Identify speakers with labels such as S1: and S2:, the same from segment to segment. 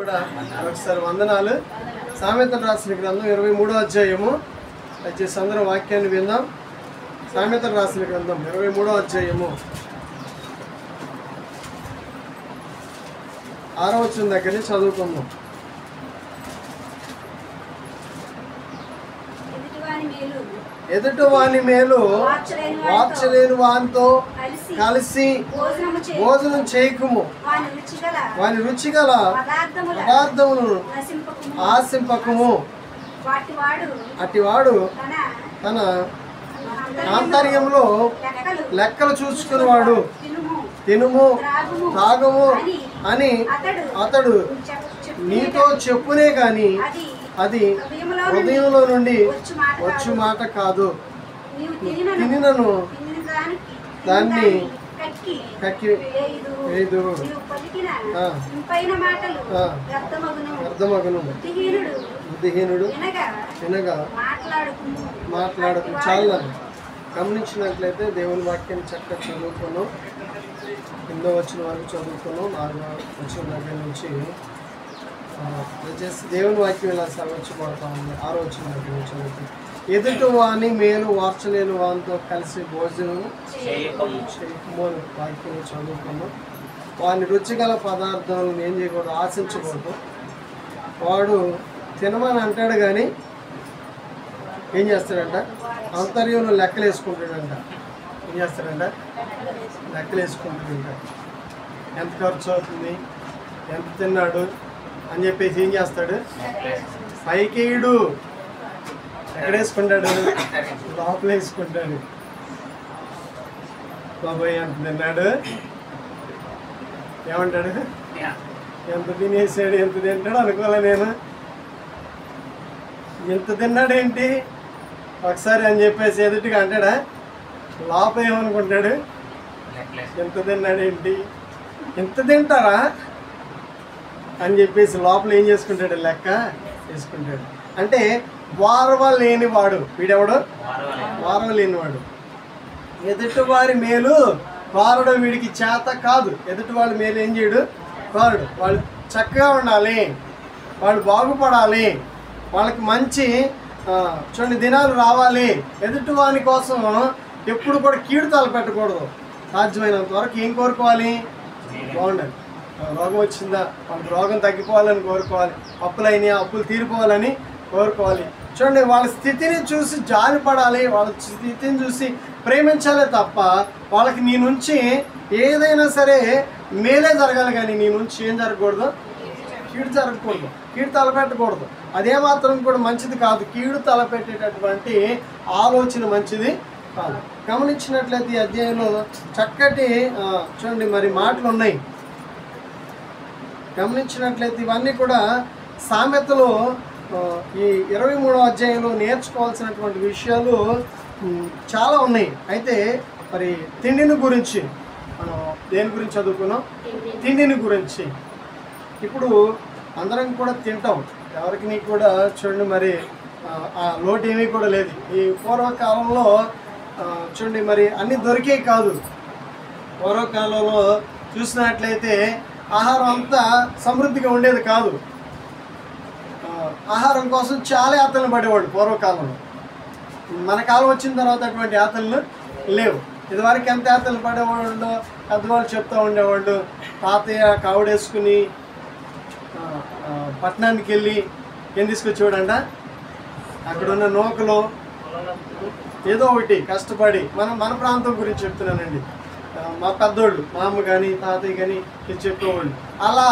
S1: కూడా ఒకసారి వందనాలు. సామెతలు రాసిన గ్రంథం 23వ అధ్యాయము. దయచేసి అందరం వాక్యాన్ని విందాం. సామెతలు రాసిన గ్రంథం 23వ అధ్యాయము 6వ వచనం దగ్గర నుంచి చదువుకుందాం. ఎదుటివాని మేలు వార్చలేని వానితో కలిసి భోజనం చేయకుము. వాని రుచిగల పదార్థములను ఆశింపకము. అటివాడు తన ఆంతర్యంలో లెక్కలు చూసుకునేవాడు. తినుము తాగము అని అతడు నీతో చెప్పునే గాని అది హృదయంలో నుండి వచ్చు మాట కాదు. తినినను దాన్ని కక్కి వేయదు. అర్థమగును. బుద్ధిహీనుడు వినగా మాట్లాడకు. చాలా గమనించినట్లయితే దేవుని వాక్యాన్ని చక్కగా చదువుకున్నాం. 8వ వచనం వరకు చదువుకున్నాం. 4వ వచనం దగ్గర నుంచి వచ్చేసి దేవుని వాక్యం ఇలా సర్వచ్చబడతా ఉంది. 6వ వచనం దగ్గర నుంచి చదువుకున్నాం. ఎదుటి వాని మేలు వార్చలేని వానితో కలిసి భోజనం చేయకము అని వాక్యం చదువుకున్నాం. వాని రుచిగల పదార్థాలను ఏం చేయకూడదు, ఆశించకూడదు. వాడు తినమని అంటాడు కానీ ఏం చేస్తాడంట, ఆంతర్యంలో లెక్కలు వేసుకుంటాడంట. ఏం చేస్తాడంట, లెక్కలు వేసుకుంటాడంట. ఎంత ఖర్చు అవుతుంది, ఎంత తిన్నాడు అని చెప్పేసి ఏం చేస్తాడు, పైకేయుడు. ఎక్కడ వేసుకుంటాడు, లోపల వేసుకుంటాడు. బాబాయ్ ఎంత తిన్నాడు ఏమంటాడు, ఎంత తినేసాడు, ఎంత తింటాడు అనుకోలే నేను. ఎంత తిన్నాడేంటి ఒకసారి అని చెప్పేసి ఎదుటిగా అంటాడా, లోపల ఏమనుకుంటాడు, ఎంత తిన్నాడేంటి, ఎంత తింటారా అని చెప్పేసి లోపల ఏం చేసుకుంటాడు, లెక్క వేసుకుంటాడు. అంటే వారవలేనివాడు. వీడెవడు, వారవలేనివాడు. ఎదుటి వారి మేలు వారడు వీడికి చేత కాదు. ఎదుటి వాళ్ళ మేలు ఏం చేయడు, వారడు. వాళ్ళు చక్కగా ఉండాలి, వాళ్ళు బాగుపడాలి, వాళ్ళకి మంచి చూడండి దినాలు రావాలి. ఎదుటి వాని కోసం ఎప్పుడు కూడా కీడు తలపెట్టకూడదు. సాధ్యమైనంత వరకు ఏం కోరుకోవాలి, బాగుండాలి. రోగం వచ్చిందా, వాళ్ళకి రోగం తగ్గిపోవాలని కోరుకోవాలి. అప్పులైనా అప్పులు తీరిపోవాలని కోరుకోవాలి. చూడండి వాళ్ళ స్థితిని చూసి జాలిపడాలి, వాళ్ళ స్థితిని చూసి ప్రేమించాలే తప్ప వాళ్ళకి నీ నుంచి ఏదైనా సరే మేలే జరగాలి కానీ నీ నుంచి ఏం జరగకూడదు, కీడు జరగకూడదు, కీడు తలపెట్టకూడదు. అదేమాత్రం కూడా మంచిది కాదు. కీడు తలపెట్టేటటువంటి ఆలోచన మంచిది కాదు. గమనించినట్లయితే ఈ అధ్యాయంలో చక్కటి చూడండి మరి మాటలు ఉన్నాయి. గమనించినట్లయితే ఇవన్నీ కూడా సామెతలో ఈ 23వ అధ్యాయంలో నేర్చుకోవాల్సినటువంటి విషయాలు చాలా ఉన్నాయి. అయితే మరి తిండిని గురించి మనం దేని గురించి చదువుకున్నాం, తిండిని గురించి. ఇప్పుడు అందరం కూడా తింటాం, ఎవరికి కూడా చూడండి మరి ఆ లోటు ఏమీ కూడా లేదు. ఈ పూర్వకాలంలో చూడండి మరి అన్నీ దొరికే కాదు. పూర్వకాలంలో చూసినట్లయితే ఆహారం అంతా సమృద్ధిగా ఉండేది కాదు. ఆహారం కోసం చాలా యాతనలు పడేవాడు పూర్వకాలంలో. మన కాలం వచ్చిన తర్వాత అటువంటి యాతనలు లేవు. ఇదివరకు ఎంత యాతనలు పడేవాళ్ళు పెద్దవాళ్ళు చెప్తూ ఉండేవాళ్ళు. తాతయ్య కావుడేసుకుని పట్టణానికి వెళ్ళి ఏం తీసుకొచ్చేవాడంట, అక్కడ ఉన్న నూకలు ఏదో ఒకటి కష్టపడి మన ప్రాంతం గురించి చెప్తున్నానండి. మా పెద్దోళ్ళు, మా అమ్మ కానీ తాతయ్య కానీ ఇది చెప్పేవాళ్ళు. అలా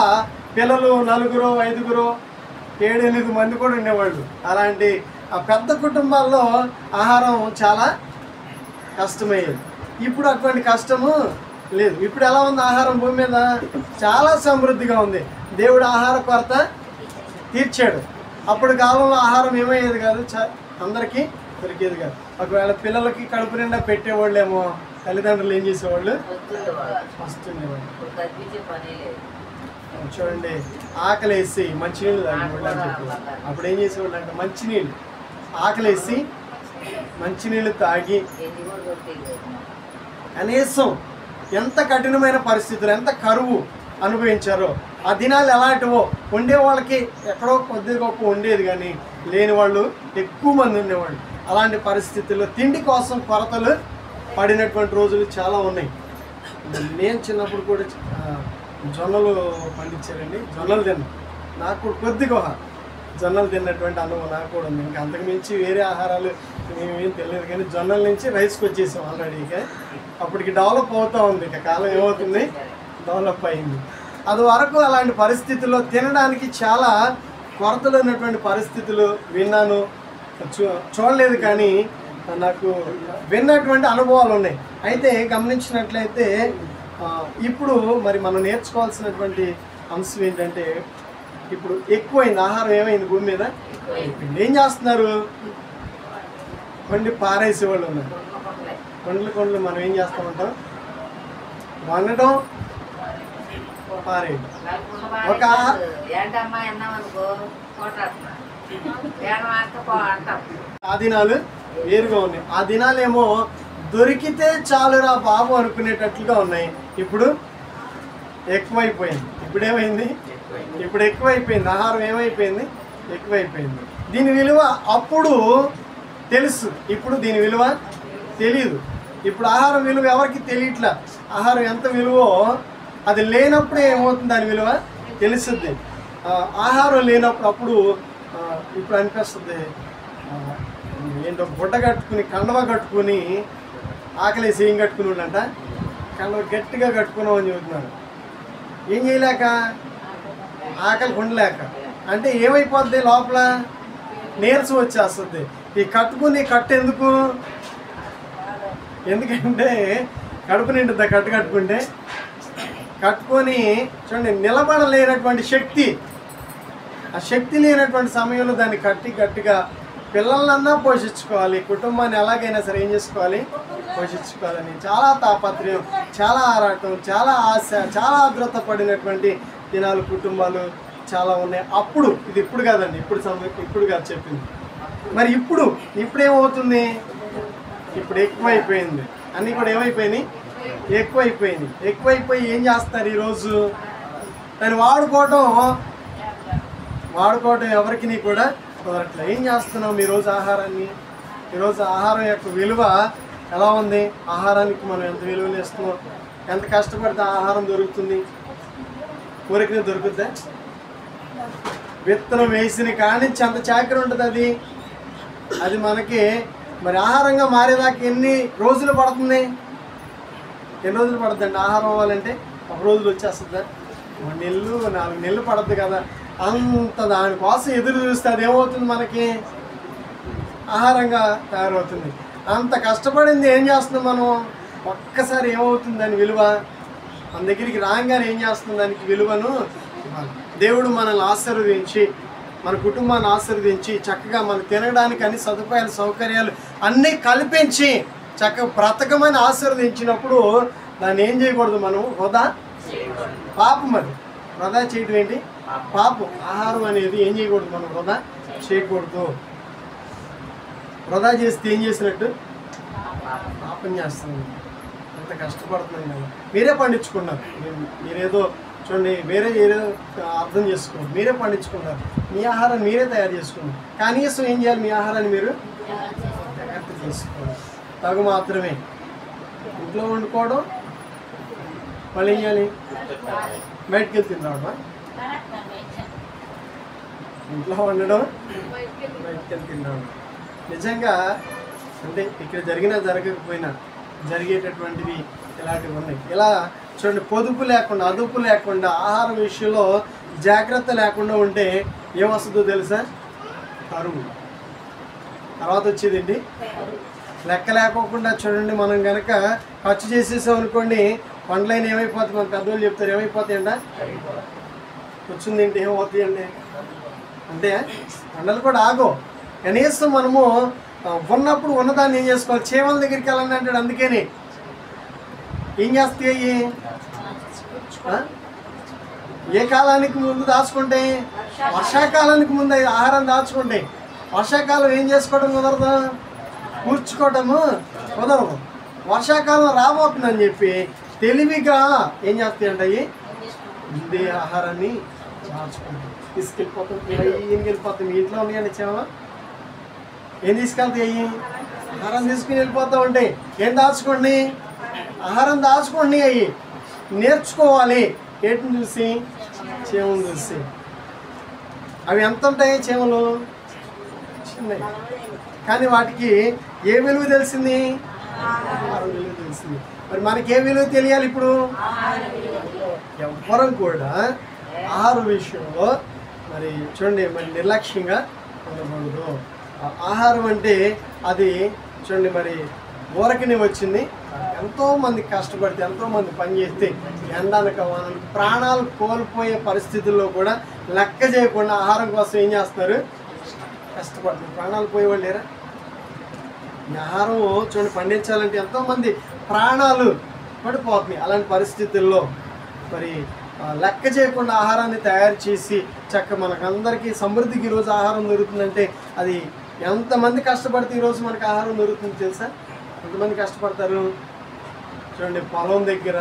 S1: పిల్లలు 4, 5, 7, 8 మంది కూడా ఉండేవాళ్ళు. అలాంటి ఆ పెద్ద కుటుంబాల్లో ఆహారం చాలా కష్టమయ్యేది. ఇప్పుడు అటువంటి కష్టము లేదు. ఇప్పుడు ఎలా ఉంది ఆహారం, భూమి మీద చాలా సమృద్ధిగా ఉంది. దేవుడు ఆహార కొరత తీర్చాడు. అప్పుడు కాలంలో ఆహారం ఏమయ్యేది కాదు, అందరికీ దొరికేది కాదు. ఒకవేళ పిల్లలకి కడుపు నిండా పెట్టేవాళ్ళేమో తల్లిదండ్రులు ఏం చేసేవాళ్ళు, వస్తుండేవాళ్ళు. చూడండి ఆకలేసి మంచినీళ్ళు తాగేవాళ్ళు అని చెప్పి అప్పుడు ఏం చేసేవాళ్ళు అంటే మంచినీళ్ళు ఆకలేసి మంచినీళ్ళు తాగి కనీసం ఎంత కఠినమైన పరిస్థితులు, ఎంత కరువు అనుభవించారో ఆ దినాలు ఎలాంటివో, వండే వాళ్ళకి ఎక్కడో కొద్ది గొప్ప ఉండేది, కానీ లేని వాళ్ళు ఎక్కువ మంది ఉండేవాళ్ళు. అలాంటి పరిస్థితుల్లో తిండి కోసం కొరతలు పడినటువంటి రోజులు చాలా ఉన్నాయి. నేను చిన్నప్పుడు కూడా జొన్నలు పండించారండి, జొన్నలు తిన్నాను. నాకు కూడా కొద్దిగా జొన్నలు తిన్నటువంటి అనుభవం నాకు కూడా ఉంది. ఇంకా అంతకు మించి వేరే ఆహారాలు మేమేం తెలియదు, కానీ జొన్నల నుంచి రైస్కి వచ్చేసాం ఆల్రెడీ. ఇక అప్పటికి డెవలప్ అవుతూ ఉంది, ఇక కాలం ఏమవుతుంది, డెవలప్ అయింది. అది వరకు అలాంటి పరిస్థితుల్లో తినడానికి చాలా కొరతలు ఉన్నటువంటి పరిస్థితులు విన్నాను, చూడలేదు, కానీ నాకు విన్నటువంటి అనుభవాలు ఉన్నాయి. అయితే గమనించినట్లయితే ఇప్పుడు మరి మనం నేర్చుకోవాల్సినటువంటి అంశం ఏంటంటే, ఇప్పుడు ఎక్కువైంది ఆహారం. ఏమైంది భూమి మీద? ఏం చేస్తున్నారు? వండి పారేసే వాళ్ళు ఉన్నారు. కొండలు మనం ఏం చేస్తామంటాం? వండటం, పారేయడం. ఒక ఆ దినాలు వేరుగా ఉన్నాయి. ఆ దినాలేమో దొరికితే చాలురా బాబు అనుకునేటట్లుగా ఉన్నాయి. ఇప్పుడు ఎక్కువైపోయింది. ఇప్పుడేమైంది? ఇప్పుడు ఎక్కువైపోయింది. ఆహారం ఏమైపోయింది? ఎక్కువైపోయింది. దీని విలువ అప్పుడు తెలుసు, ఇప్పుడు దీని విలువ తెలియదు. ఇప్పుడు ఆహారం విలువ ఎవరికి తెలియట్లా. ఆహారం ఎంత విలువో అది లేనప్పుడే ఏమవుతుంది, దాని విలువ తెలుస్తుంది. ఆహారం లేనప్పుడు అప్పుడు ఇప్పుడు అనిపిస్తుంది, ఏంటో గుడ్డ కట్టుకుని, కండవ కట్టుకుని, ఆకలేసి ఏం కట్టుకుని ఉండంట, కండవ గట్టిగా కట్టుకున్నాం అని చెబుతున్నారు. ఏం చేయలేక, ఆకలి ఉండలేక. అంటే ఏమైపోద్ది, లోపల నీరసం వచ్చేస్తుంది. ఈ కట్టుకుని కట్టు ఎందుకంటే కడుపు నిండుద్దా కట్టు కట్టుకుంటే? కట్టుకొని చూడండి, నిలబడలేనటువంటి శక్తి, ఆ శక్తి లేనటువంటి సమయంలో దాన్ని కట్టి గట్టిగా పిల్లలన్నా పోషించుకోవాలి, కుటుంబాన్ని ఎలాగైనా సరే ఏం చేసుకోవాలి, పోషించుకోవాలని చాలా తాపత్రయం, చాలా ఆరాటం, చాలా ఆశ, చాలా ఆద్రత పడినటువంటి దినాలు కుటుంబాలు చాలా ఉన్నాయి. అప్పుడు ఇది ఇప్పుడు కాదండి, ఇప్పుడు కాదు చెప్పింది. మరి ఇప్పుడేమవుతుంది? ఇప్పుడు ఎక్కువైపోయింది. అన్నీ కూడా ఏమైపోయినాయి? ఎక్కువైపోయి ఏం చేస్తారు ఈరోజు? దాన్ని వాడుకోవటం ఎవరికి కూడా కుదరట్లే. ఏం చేస్తున్నాం ఈరోజు ఆహారాన్ని? ఈరోజు ఆహారం యొక్క విలువ ఎలా ఉంది? ఆహారానికి మనం ఎంత విలువలు ఇస్తున్నాం? ఎంత కష్టపడితే ఆహారం దొరుకుతుంది? కోరికనే దొరుకుద్దా? విత్తనం వేసిన కానించి అంత చాకరి ఉంటుంది. అది మనకి మరి ఆహారంగా మారేదాకా ఎన్ని రోజులు పడుతుంది? ఎన్ని రోజులు పడుతుందండి ఆహారం అవ్వాలంటే? ఒక రోజులు వచ్చేస్తుందా? 3 నెలలు 4 నెలలు పడుతుంది కదా. అంత దానికోసం ఎదురు చూస్తే అది ఏమవుతుంది, మనకి ఆహారంగా తయారవుతుంది. అంత కష్టపడింది ఏం చేస్తున్నాం మనం? ఒక్కసారి ఏమవుతుంది దాని విలువ? మన దగ్గరికి రాగానే ఏం చేస్తుంది దానికి విలువను? దేవుడు మనల్ని ఆశీర్వదించి, మన కుటుంబాన్ని ఆశీర్వదించి, చక్కగా మనం తినడానికి అన్ని సదుపాయాలు, సౌకర్యాలు అన్నీ కల్పించి చక్కగా బ్రతకమని ఆశీర్వదించినప్పుడు దాన్ని ఏం చేయకూడదు మనం? వృధా, పాపం. అది వృధా చేయడం ఏంటి? పాపం. ఆహారం అనేది ఏం చేయకూడదు, మనం వృధా చేయకూడదు. వృధా చేస్తే ఏం చేసినట్టు? పాపం చేస్తుంది. అంత కష్టపడుతున్నాం కదా. మీరే పండించుకున్నారు, మీరేదో చూడండి, వేరే ఏదో అర్థం చేసుకోండి. మీరే పండించుకున్నారు, మీ ఆహారాన్ని మీరే తయారు చేసుకున్నారు. కనీసం ఏం చేయాలి? మీ ఆహారాన్ని మీరు జాగ్రత్త చేసుకోవాలి. తగు మాత్రమే ఇంట్లో వండుకోవడం, మళ్ళీ ఏం చేయాలి? బయటికి వెళ్ళి తినరావడమా? ఇంట్లో వండడం, బయటికి వెళ్ళి తినరావడం. నిజంగా అంటే ఇక్కడ జరిగినా జరగకపోయినా జరిగేటటువంటివి ఇలాంటివి ఉన్నాయి. ఇలా చూడండి, పొదుపు లేకుండా, అదుపు లేకుండా, ఆహారం విషయంలో జాగ్రత్త లేకుండా ఉంటే ఏమొస్తుందో తెలుసా? కరువు. తర్వాత వచ్చేదండి లెక్క లేకోకుండా. చూడండి, మనం కనుక ఖర్చు చేసేసాం అనుకోండి, పండ్లైన ఏమైపోతుంది? మన పెద్దవాళ్ళు చెప్తారు, ఏమైపోతాయంట? వచ్చింది ఏంటి, ఏమవుతాయండి అంటే పంటలు కూడా ఆగో. కనీసం మనము ఉన్నప్పుడు ఉన్నదాన్ని ఏం చేసుకోవాలి? చేమల దగ్గరికి వెళ్ళండి అంటాడు. అందుకని ఏం చేస్తాయి? ఏ కాలానికి ముందు దాచుకుంటాయి? వర్షాకాలానికి ముందు ఆహారం దాచుకుంటాయి. వర్షాకాలం ఏం చేసుకోవడం కుదరదు, కూర్చుకోవటము కుదరదు. వర్షాకాలం రాబోతుందని చెప్పి తెలివిగా ఏం చేస్తాయంట? అవి ముందే ఆహారాన్ని దాచుకుంటాం. తీసుకెళ్ళిపోతాం, ఏం వెళ్ళిపోతాం. మీ ఇంట్లో ఉన్నాయని ఇచ్చామా? ఏం తీసుకెళ్తాయి? ఆహారం తీసుకుని వెళ్ళిపోతా ఉంటాయి. ఏం దాచుకోండి? ఆహారం దాచుకోండి. అవి నేర్చుకోవాలి. ఏటిని చూసి? చేమను చూసి. అవి ఎంత ఉంటాయి చేమలు? చిన్నవి. కానీ వాటికి ఏ విలువ తెలిసింది? ఆహారం విలువ తెలిసింది. మరి మనకి ఏ విలువ తెలియాలి ఇప్పుడు? ఎవ్వరం కూడా ఆహార విషయంలో మరి చూడండి మరి నిర్లక్ష్యంగా ఉండకూడదు. ఆహారం అంటే అది చూడండి మరి ఊరకనే వచ్చింది. ఎంతోమంది కష్టపడితే, ఎంతోమంది పనిచేస్తే ఎండనక వానకు ప్రాణాలు కోల్పోయే పరిస్థితుల్లో కూడా లెక్క చేయకుండా ఆహారం కోసం ఏం చేస్తున్నారు? కష్టపడుతున్నారు. ప్రాణాలు పోయేవాళ్ళు లేరా? ఈ ఆహారం చూడండి పండించాలంటే ఎంతోమంది ప్రాణాలు పడిపోతున్నాయి. అలాంటి పరిస్థితుల్లో మరి లెక్క చేయకుండా ఆహారాన్ని తయారు చేసి మనకందరికీ సమృద్ధికి ఈరోజు ఆహారం దొరుకుతుందంటే అది ఎంతమంది కష్టపడితే ఈరోజు మనకు ఆహారం దొరుకుతుంది తెలుసా? ఎంతమంది కష్టపడతారు చూడండి. పొలం దగ్గర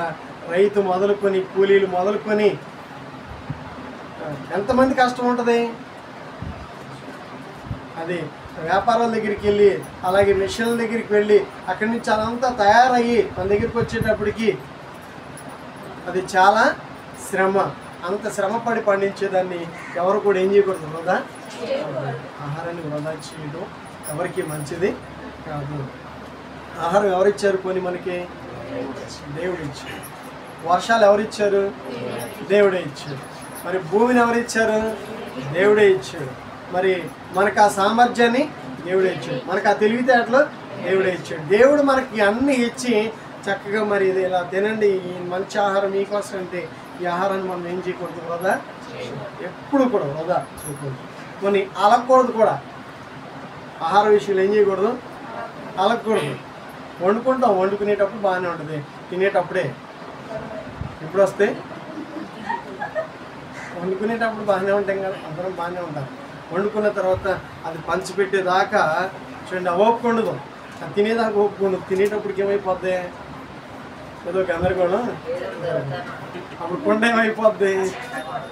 S1: రైతు మొదలుకొని, కూలీలు మొదలుకొని ఎంతమంది కష్టం ఉంటుంది. అది వ్యాపారాల దగ్గరికి వెళ్ళి, అలాగే మిషన్ల దగ్గరికి వెళ్ళి, అక్కడి నుంచి అదంతా తయారయ్యి మన దగ్గరికి వచ్చేటప్పటికి అది చాలా శ్రమ. అంత శ్రమపడి పండించేదాన్ని ఎవరు కూడా ఏం చేయకూడదు, వృధా. ఆహారాన్ని వృధా చేయడం ఎవరికి మంచిది కాదు. ఆహారం ఎవరిచ్చారు? కొని మనకి దేవుడు ఇచ్చారు. వర్షాలు ఎవరిచ్చారు? దేవుడే ఇచ్చారు. మరి భూమిని ఎవరిచ్చారు? దేవుడే ఇచ్చాడు. మరి మనకు ఆ సామర్థ్యాన్ని దేవుడే ఇచ్చాడు. మనకు ఆ తెలివితేటలు దేవుడే ఇచ్చాడు. దేవుడు మనకి అన్నీ ఇచ్చి చక్కగా మరి ఇది ఇలా తినండి, ఈ మంచి ఆహారం మీకోసం అంటే ఈ ఆహారాన్ని మనం ఏం చేయకూడదు? వృధా ఎప్పుడు కూడా వృధా చేయకూడదు. కొన్ని అలగకూడదు కూడా. ఆహార విషయంలో ఏం చేయకూడదు? అలగకూడదు. వండుకుంటాం, వండుకునేటప్పుడు బాగానే ఉంటుంది, తినేటప్పుడే ఇప్పుడు వస్తే వండుకునేటప్పుడు బాగానే ఉంటాం కదా, అందరం బాగానే ఉంటాం. వండుకున్న తర్వాత అది పంచిపెట్టేదాకా చూడండి ఓపిక ఉండదు. అది తినేదాకా ఓపిక ఉండదు. తినేటప్పటికి ఏమైపోద్ది? ఏదో గందరగోళం. అప్పుడు కొండ ఏమైపోద్ది?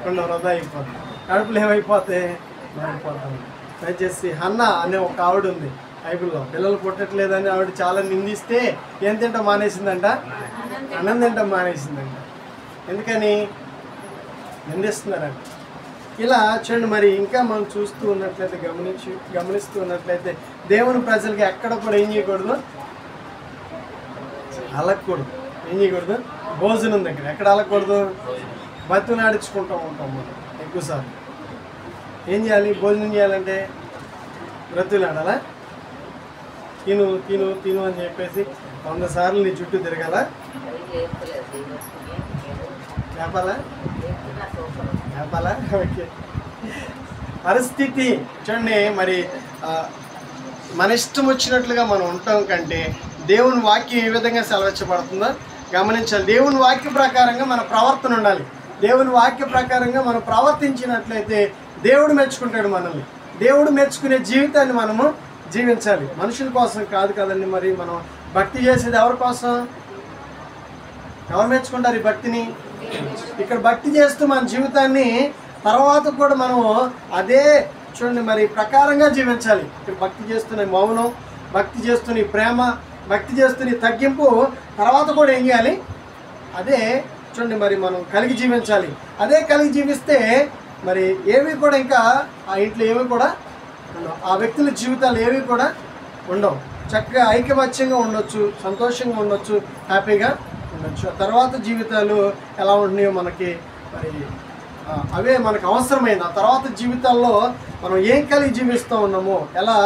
S1: కొండ వృధా అయిపోద్ది. కడుపులు ఏమైపోతాయి? మారిపోతాం. దయచేసి హన్న అనే ఒక ఆవిడ ఉంది బైబిల్లో. పిల్లలు పుట్టట్లేదని ఆవిడ చాలా నిందిస్తే ఏం తింటాం మానేసిందంట? అన్నం తింటాం మానేసిందంట. ఎందుకని నిందిస్తున్నారంట. ఇలా చూడండి మరి ఇంకా మనం చూస్తూ ఉన్నట్లయితే, గమనిస్తూ ఉన్నట్లయితే దేవుని ప్రజలకి ఎక్కడ కూడా ఏం చేయకూడదు? అలగకూడదు. ఏం చేయకూడదు? భోజనం దగ్గర ఎక్కడ అలగకూడదు? బతునాడించుకుంటూ ఉంటాం మనం ఎక్కువసార్లు. ఏం చేయాలి? భోజనం చేయాలంటే బ్రతులాడాలా? తిను తిను తిను అని చెప్పేసి 100 సార్లు నీ చుట్టూ తిరగాల? లేపాలా? ఓకే. పరిస్థితి చూడండి మరి మన ఇష్టం వచ్చినట్లుగా మనం ఉండటం కంటే దేవుని వాక్యం ఏ విధంగా సెలవించబడుతుందో గమనించాలి. దేవుని వాక్య ప్రకారంగా మన ప్రవర్తన ఉండాలి. దేవుని వాక్య ప్రకారంగా మనం ప్రవర్తించినట్లయితే దేవుడు మెచ్చుకుంటాడు మనల్ని. దేవుడు మెచ్చుకునే జీవితాన్ని మనము జీవించాలి. మనుషుల కోసం కాదు కదండి. మరి మనం భక్తి చేసేది ఎవరి కోసం? ఎవరు మెచ్చుకుంటారు ఈ భక్తిని? ఇక్కడ భక్తి చేస్తూ మన జీవితాన్ని తర్వాత కూడా మనము అదే చూడండి మరి ప్రకారంగా జీవించాలి. ఇక్కడ భక్తి చేస్తున్న మౌనం, భక్తి చేస్తున్న ప్రేమ, భక్తి చేస్తున్న తగ్గింపు తర్వాత కూడా ఏం చేయాలి? అదే చూడండి మరి మనం కలిగి జీవించాలి. అదే కలిగి జీవిస్తే మరి ఏవి కూడా ఇంకా ఆ ఇంట్లో ఏవి కూడా ఉండవు. ఆ వ్యక్తుల జీవితాలు ఏవి కూడా ఉండవు. చక్కగా ఐకమత్యంగా ఉండొచ్చు, సంతోషంగా ఉండొచ్చు, హ్యాపీగా ఉండొచ్చు. తర్వాత జీవితాలు ఎలా ఉంటున్నాయో మనకి మరి అవే మనకు అవసరమైంది. ఆ తర్వాత జీవితాల్లో మనం ఏం కలిగి జీవిస్తూ ఉన్నామో, ఎలా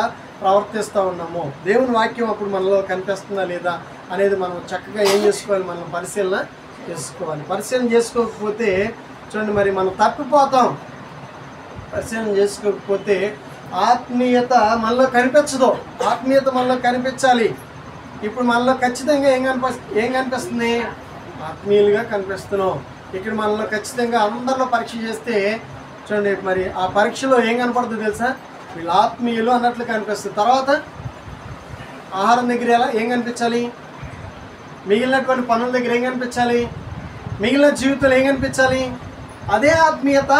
S1: ప్రవర్తిస్తూ ఉన్నామో, దేవుని వాక్యం అప్పుడు మనలో కనిపిస్తుందా లేదా అనేది మనం చక్కగా ఏం చేసుకోవాలి? మనం పరిశీలన చేసుకోవాలి. పరిశీలన చేసుకోకపోతే చూడండి మరి మనం తప్పిపోతాం. పరిశీలన చేసుకోకపోతే ఆత్మీయత మనలో కనిపించదు. ఆత్మీయత మనలో కనిపించాలి. ఇప్పుడు మనలో ఖచ్చితంగా ఏం కనిపిస్తుంది? ఆత్మీయులుగా కనిపిస్తున్నాం. ఇక్కడ మనలో ఖచ్చితంగా అందరిలో పరీక్ష చేస్తే చూడండి మరి ఆ పరీక్షలో ఏం కనపడుతుందో తెలుసా? వీళ్ళు ఆత్మీయులు అన్నట్లు కనిపిస్తుంది. తర్వాత ఆహారం దగ్గర ఎలా ఏం కనిపించాలి? మిగిలినటువంటి పనుల దగ్గర ఏం కనిపించాలి? మిగిలిన జీవితంలో ఏం కనిపించాలి? అదే ఆత్మీయత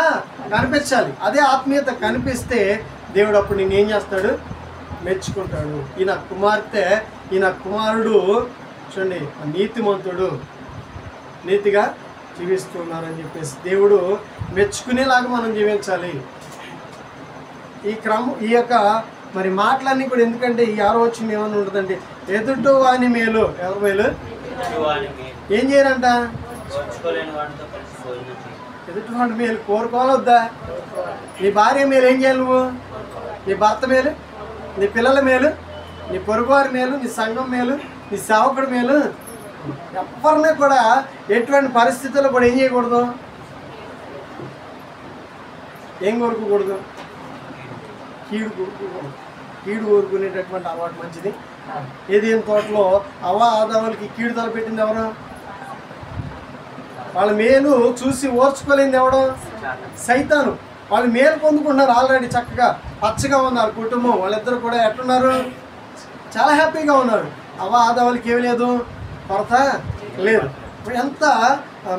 S1: కనిపించాలి. అదే ఆత్మీయత కనిపిస్తే దేవుడు అప్పుడు నేను ఏం చేస్తాడు? మెచ్చుకుంటాడు. ఈయన కుమార్తె, ఈయన కుమారుడు చూడండి నీతిమంతుడు, నీతిగా జీవిస్తున్నారని చెప్పేసి దేవుడు మెచ్చుకునేలాగా మనం జీవించాలి. ఈ యొక్క మరి మాటలన్నీ కూడా ఎందుకంటే ఈ 6వ వచనం ఏమన్నా ఉంటుందంటే ఎదుటి వాని మేలు, ఎవరి మేలు? ఏం చేయాలంట? ఎదుటి వాడి మేలు కోరుకోవాలొద్దా? నీ భార్య మేలు ఏం చేయాలి నువ్వు? నీ భర్త మేలు, నీ పిల్లల మేలు, నీ పొరుగువారి మేలు, నీ సంఘం మేలు, నీ సేవకుడి మేలు. ఎవరిని కూడా ఎటువంటి పరిస్థితుల్లో కూడా ఏం చేయకూడదు? ఏం కోరుకోకూడదు? కీడు కోరుకోకూడదు. కీడు కోరుకునేటటువంటి అలవాటు మంచిది. ఏదేం తోటలో ఆదాములకి కీడు తలపెట్టింది ఎవరు? వాళ్ళ మేలు చూసి ఓర్చుకోలేంది ఎవడు? సైతాను. వాళ్ళు మేలు పొందుకుంటున్నారు ఆల్రెడీ, చక్కగా పచ్చగా ఉన్నారు కుటుంబం. వాళ్ళిద్దరు కూడా ఎట్లున్నారు? చాలా హ్యాపీగా ఉన్నారు. ఆదాములకి ఏమి లేదు, కొరత లేదు. ఎంత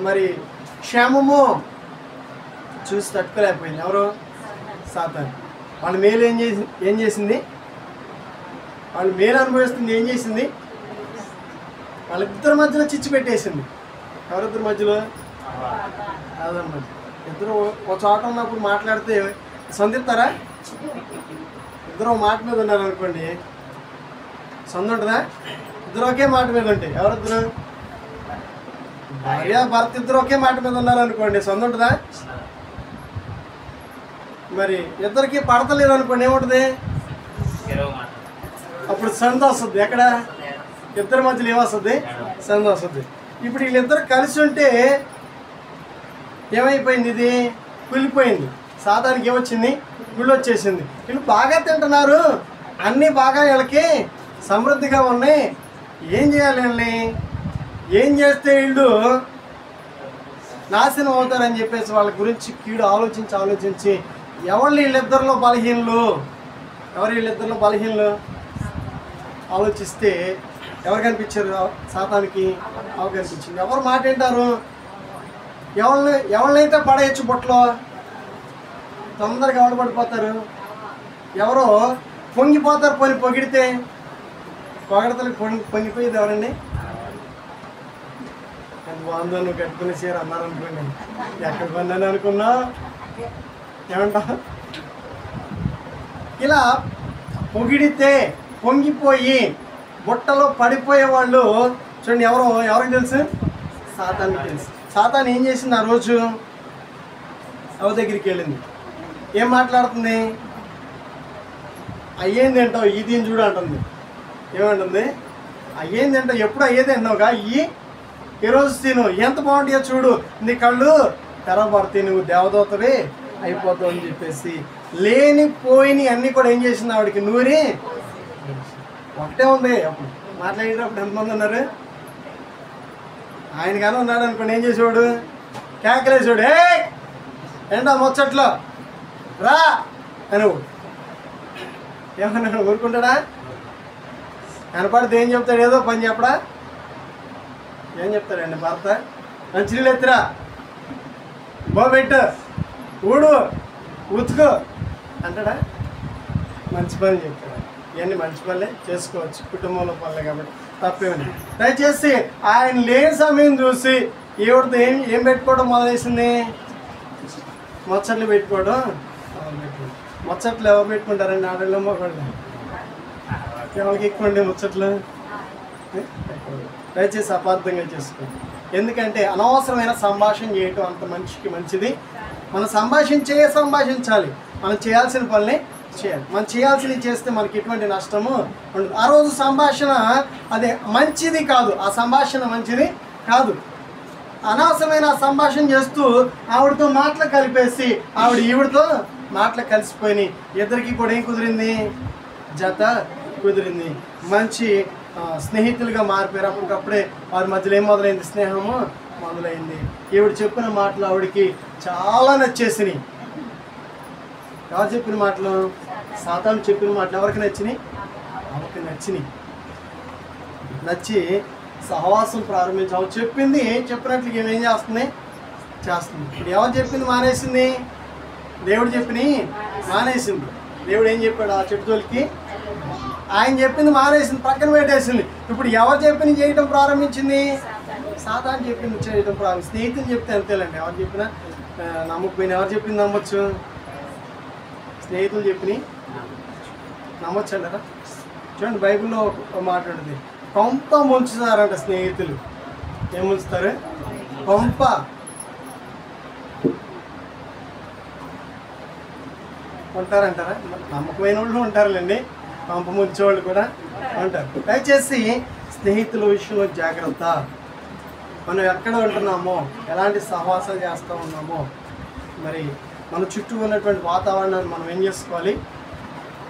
S1: మరి క్షేమమో చూసి తట్టుకోలేకపోయింది ఎవరు? సాతాను. వాళ్ళ మేలు ఏం చేసింది? వాళ్ళు మేలు అనుభవిస్తుంది ఏం చేసింది? వాళ్ళిద్దరి మధ్యలో చిచ్చు పెట్టేసింది. ఎవరిద్దరి మధ్యలో? అదన్నమాట. ఇద్దరు ఒక చోట ఉన్నప్పుడు మాట్లాడితే సందిస్తారా? ఇద్దరు మాట మీద ఉన్నారు అనుకోండి, సందు ఉంటుందా? ఇద్దరు ఒకే మాట మీద ఉంటాయి. ఎవరిద్దరు? భార్య భర్త ఇద్దరు ఒకే మాట మీద ఉన్నారు అనుకోండి, సందు ఉంటుందా? మరి ఇద్దరికి పడతలేదు అనుకోండి, ఏముంటుంది? అప్పుడు సంద వస్తుంది. ఎక్కడ? ఇద్దరి మధ్యలో ఏమొస్తుంది? సంద వస్తుంది. ఇప్పుడు వీళ్ళిద్దరు కలిసి ఉంటే ఏమైపోయింది? ఇది కుళ్ళిపోయింది. సాతానికి ఏమొచ్చింది? కుళ్ళు వచ్చేసింది. వీళ్ళు బాగా తింటున్నారు, అన్నీ బాగా వీళ్ళకి సమృద్ధిగా ఉన్నాయి. ఏం చేయాలి వీళ్ళని? ఏం చేస్తే వీళ్ళు నాశనం అవుతారని చెప్పేసి వాళ్ళ గురించి కీడు ఆలోచించి ఎవరు వీళ్ళిద్దరిలో బలహీనలు? ఎవరు వీళ్ళిద్దరిలో బలహీనలు ఆలోచిస్తే ఎవరు కనిపించారు? సాతానికి అవి కనిపించింది. ఎవరు మాట వింటారు? ఎవరినైతే పడేయచ్చు బొట్టలో తొందరగా ఎవరు పడిపోతారు? ఎవరో పొంగిపోతారు. పొగిడితే పొగడతలకు పొంగిపోయేది ఎవరండి? బాగుందో నువ్వు కట్టుకునే చీర అన్నారు అనుకోండి, ఎక్కడ కొన్నాను అనుకున్నా ఏమంటా? ఇలా పొగిడితే పొంగిపోయి బుట్టలో పడిపోయే వాళ్ళు చూడండి. ఎవరికి తెలుసు? సాతానికి తెలుసు. సాతాను ఏం చేసింది? ఆ రోజు అవ దగ్గరికి వెళ్ళింది. ఏం మాట్లాడుతుంది? అయ్యేంది అంటావు, ఈ దీన్ని చూడు అంటుంది. ఏమంటుంది? అయ్యేంది అంటావు, ఎప్పుడు అయ్యేది అన్నావుగా, ఈ రోజు తిను, ఎంత బాగుంటాయో చూడు, నీ కళ్ళు తెరవబడతాయి, నువ్వు దేవదూతవే అయిపోతావు అని చెప్పేసి లేనిపోయిన అన్నీ కూడా ఏం చేసింది? ఆవిడకి నూరి ఒకటే ఉంది. అప్పుడు మాట్లాడేటప్పుడు ఎంతమంది ఉన్నారు? ఆయన కానీ ఉన్నాడు అనుకోండి, ఏం చేసేవాడు? కేకలేసేవాడు. ఏంటా ముచ్చట్లో రా అని. ఏమన్నా ఊరుకుంటాడా? కనపడితే ఏం చెప్తాడు? ఏదో పని చెప్పడా? ఏం చెప్తాడండి భర్త? మంచినీళ్ళు ఎత్తురా, బోబెట్టు, ఊడు, ఉతుకు అంటాడా? మంచి పని చెప్తాడు. ఇవన్నీ మంచి పనులే చేసుకోవచ్చు, కుటుంబంలో పనులే కాబట్టి తప్పేమని. దయచేసి ఆయన లేని సమయం చూసి ఈవిడతో ఏం పెట్టుకోవడం మొదలేసింది? ముచ్చట్లు పెట్టుకోవడం. ముచ్చట్లు ఎవరు పెట్టుకుంటారండి? ఆడల్లో మొగళ్ళు. ఎవరికి ఎక్కువండి ముచ్చట్లు? దయచేసి అపార్థంగా చేసుకోండి. ఎందుకంటే అనవసరమైన సంభాషణ చేయటం అంత మనిషికి మంచిది. మనం సంభాషించాలి. మనం చేయాల్సిన పనులే చేయాలి. మనం చేయాల్సినవి చేస్తే మనకి ఎటువంటి నష్టము ఉండదు. ఆ రోజు సంభాషణ అదే మంచిది కాదు. ఆ సంభాషణ మంచిది కాదు. అనవసరమైన సంభాషణ చేస్తూ ఆవిడతో మాటలు కలిపేసి ఈవిడతో మాటలు కలిసిపోయినాయి. ఇద్దరికి కూడా ఏం కుదిరింది? జత కుదిరింది. మంచి స్నేహితులుగా మారిపోయారు. అప్పటికప్పుడే వారి మధ్యలో ఏం మొదలైంది? స్నేహము మొదలైంది. ఈవిడ చెప్పిన మాటలు ఆవిడకి చాలా నచ్చేసినాయి. ఎవరు చెప్పిన మాటలు? సాతాను చెప్పిన మాటలు ఎవరికి నచ్చినాయి? ఆమెకి నచ్చినాయి. నచ్చి సహవాసం ప్రారంభించాము. చెప్పినట్లు ఏం చేస్తుంది? చేస్తుంది. ఇప్పుడు ఎవరు చెప్పింది మానేసింది? దేవుడు చెప్పిని మానేసింది. దేవుడు ఏం చెప్పాడు ఆ చెట్టు తోలికి? ఆయన చెప్పింది మానేసింది, పక్కన పెట్టేసింది. ఇప్పుడు ఎవరు చెప్పింది చేయటం ప్రారంభించింది? సాతాను చెప్పింది చేయటం ప్రారంభించింది. స్నేహితులు చెప్తే అంతేలేండి, ఎవరు చెప్పినా నమ్మకపోయినా. ఎవరు చెప్పింది నమ్మొచ్చు? స్నేహితులు చెప్పిన నమ్మొచ్చు అంటారా? చూడండి, బైబిల్లో ఒక మాట ఉంటుంది, కొంప ముంచుతారంట స్నేహితులు. ఏం ముంచుతారు? కొంప. ఉంటారంటారా? నమ్మకమైన వాళ్ళు ఉంటారులేండి, కొంప ముంచేవాళ్ళు కూడా ఉంటారు. దయచేసి స్నేహితుల విషయంలో జాగ్రత్త. మనం ఎక్కడ ఉంటున్నామో, ఎలాంటి సహవాసాలు చేస్తూ ఉన్నామో, మరి మన చుట్టూ ఉన్నటువంటి వాతావరణాన్ని మనం ఏం చేసుకోవాలి?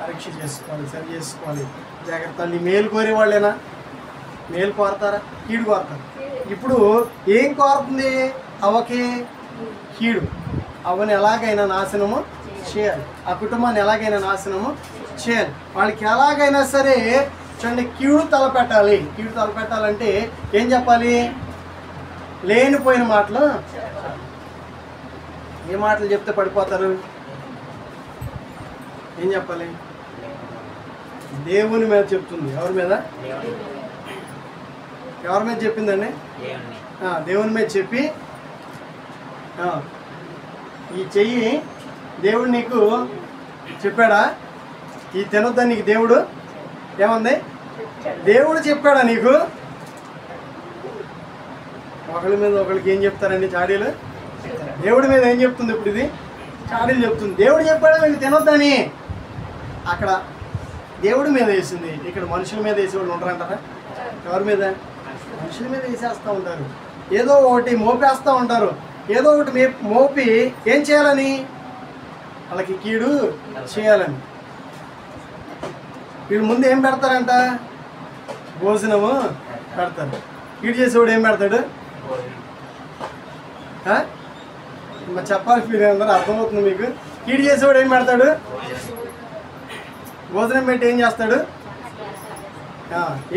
S1: పరీక్ష చేసుకోవాలి, సరి చేసుకోవాలి. జాగ్రత్త. నీ మేలు కోరే వాళ్ళేనా? మేలు కోరతారా? కీడు కోరతారు. ఇప్పుడు ఏం కోరుతుంది అవ్వకి? కీడు. అవ్వని ఎలాగైనా నాశనము చేయాలి, ఆ కుటుంబాన్ని ఎలాగైనా నాశనము చేయాలి. వాళ్ళకి ఎలాగైనా సరే చూడండి కీడు తలపెట్టాలి. కీడు తలపెట్టాలంటే ఏం చెప్పాలి? లేనిపోయిన మాటలు. ఏ మాటలు చెప్తే పడిపోతారు? ఏం చెప్పాలి? దేవుని మీద చెప్తుంది. ఎవరి మీద? ఎవరి మీద చెప్పిందండి? దేవుని మీద చెప్పి, ఈ చెయ్యి దేవుడు నీకు చెప్పాడా? ఈ తినొద్దని నీకు దేవుడు ఏమంది? దేవుడు చెప్పాడా నీకు? ఒకళ్ళ మీద ఒకళ్ళకి ఏం చెప్తారండి చాడీలు? దేవుడి మీద ఏం చెప్తుంది? ఇప్పుడు ఇది చాడీలు చెప్తుంది. దేవుడు చెప్పాడా మీకు తినొద్దని? అక్కడ దేవుడి మీద వేసింది, ఇక్కడ మనుషుల మీద వేసేవాళ్ళు ఉంటారంటారా? ఎవరి మీద? మనుషుల మీద వేసేస్తూ ఉంటారు. ఏదో ఒకటి మోపేస్తూ ఉంటారు. ఏదో ఒకటి మోపి ఏం చేయాలని? వాళ్ళకి కీడు చేయాలని. వీళ్ళు ముందు ఏం పెడతారంట? భోజనము పెడతారు. కీడు చేసేవాడు ఏం పెడతాడు? మరి చెప్పాలి, మీరు అందరూ అర్థమవుతుంది మీకు. కీడు చేసేవాడు ఏం పెడతాడు? భోజనం పెట్టి ఏం చేస్తాడు?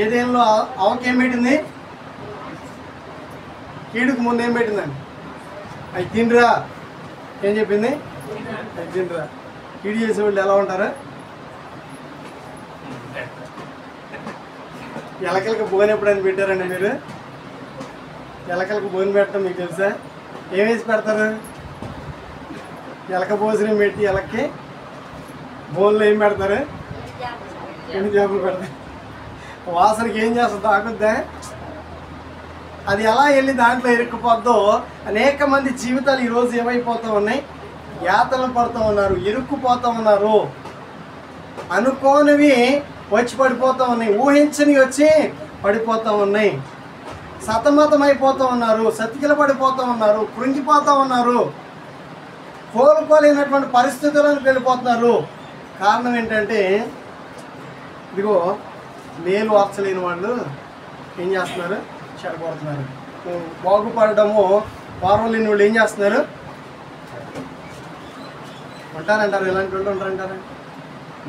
S1: ఏదేంలో అవకేం పెట్టింది? కీడుకు ముందు ఏం పెట్టిందండి? అవి తినరా ఏం చెప్పింది? అవి తినరా. కీడు చేసేవాళ్ళు ఎలా ఉంటారు? ఎలకలకి బోన్ ఎప్పుడైనా పెట్టారండి మీరు? ఎలకలకు బోన్ పెట్టడం మీకు తెలుసా? ఏమేసి పెడతారు? ఎలక భోజనం పెట్టి ఎలక్కి బోన్లో ఏం పెడతారు? ఎన్ని చేపలు పెడతారు. వాసనకి ఏం చేస్తుంది? తాకుద్దా? అది ఎలా వెళ్ళి దాంట్లో ఇరుక్కుపోద్దో అనేక మంది జీవితాలు ఈరోజు ఏమైపోతూ ఉన్నాయి? యాతనలు పడుతూ ఉన్నారు, ఇరుక్కుపోతూ ఉన్నారు. అనుకోనివి వచ్చి పడిపోతూ ఉన్నాయి, ఊహించని వచ్చి పడిపోతూ ఉన్నాయి. సతమతం అయిపోతూ ఉన్నారు, సతికిల పడిపోతూ ఉన్నారు, కృంగిపోతూ ఉన్నారు, కోలుకోలేనటువంటి పరిస్థితులను వెళ్ళిపోతున్నారు. కారణం ఏంటంటే ఇదిగో మేలు వార్చలేని వాళ్ళు ఏం చేస్తున్నారు? చెడగొడుతున్నారు. బాగుపడము వారలేని వాళ్ళు ఏం చేస్తున్నారు? ఉంటారంటారు. ఇలాంటి వాళ్ళు ఉంటారంటారా?